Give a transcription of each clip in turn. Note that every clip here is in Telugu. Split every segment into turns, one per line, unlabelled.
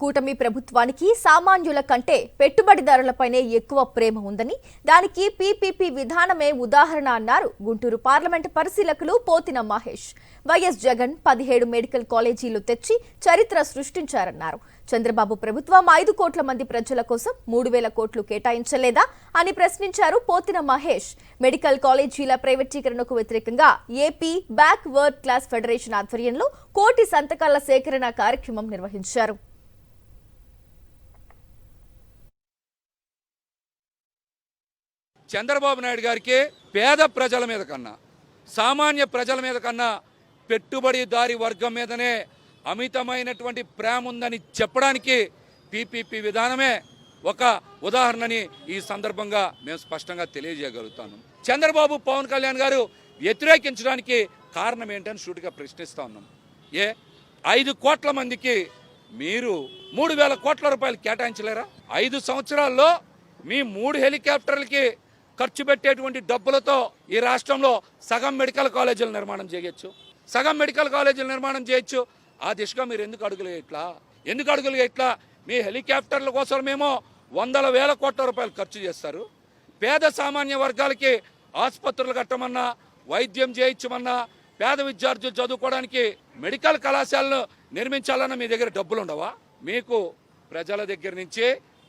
కూటమి ప్రభుత్వానికి సామాన్యుల కంటే పెట్టుబడిదారులపైనే ఎక్కువ ప్రేమ ఉందని దానికి పీపీపీ విధానమే ఉదాహరణ అన్నారు గుంటూరు పార్లమెంట్ పరిశీలకులు పోతిన మహేష్. వైఎస్ జగన్ 17 మెడికల్ కాలేజీలు తెచ్చి చరిత్ర సృష్టించారన్నారు. చంద్రబాబు ప్రభుత్వం 5 కోట్ల మంది ప్రజల కోసం 3,000 కోట్లు కేటాయించలేదా అని ప్రశ్నించారు పోతిన మహేష్. మెడికల్ కాలేజీల ప్రైవేటీకరణకు వ్యతిరేకంగా AP back word class federation ఆధ్వర్యంలో 1 కోటి సంతకాల సేకరణ కార్యక్రమం నిర్వహించారు.
చంద్రబాబు నాయుడు గారికి పేద ప్రజల మీద కన్నా సామాన్య ప్రజల మీద కన్నా పెట్టుబడిదారి వర్గం మీదనే అమితమైనటువంటి ప్రేమ ఉందని చెప్పడానికి పీపీపీ విధానమే ఒక ఉదాహరణని ఈ సందర్భంగా మేము స్పష్టంగా తెలియజేయగలుగుతాను. చంద్రబాబు పవన్ కళ్యాణ్ గారు వ్యతిరేకించడానికి కారణం ఏంటని సూటిగా ప్రశ్నిస్తా ఉన్నాం. 5 కోట్ల మందికి మీరు 3,000 కోట్ల రూపాయలు కేటాయించలేరా? 5 సంవత్సరాల్లో మీ 3 హెలికాప్టర్లకి ఖర్చు పెట్టేటువంటి డబ్బులతో ఈ రాష్ట్రంలో సగం మెడికల్ కాలేజీల నిర్మాణం చేయొచ్చు. ఆ దిశగా మీరు ఎందుకు అడుగులు ఎట్లా మీ హెలికాప్టర్ల కోసమేమో 100,000 కోట్ల రూపాయలు ఖర్చు చేస్తారు. పేద సామాన్య వర్గాలకి ఆసుపత్రులు కట్టమన్నా, వైద్యం చేయించమన్నా, పేద విద్యార్థులు చదువుకోవడానికి మెడికల్ కళాశాలను నిర్మించాలన్నా మీ దగ్గర డబ్బులు ఉండవా? మీకు ప్రజల దగ్గర నుంచి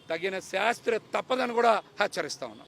తగిన శాస్త్ర తప్పదని కూడా హెచ్చరిస్తా ఉన్నాం.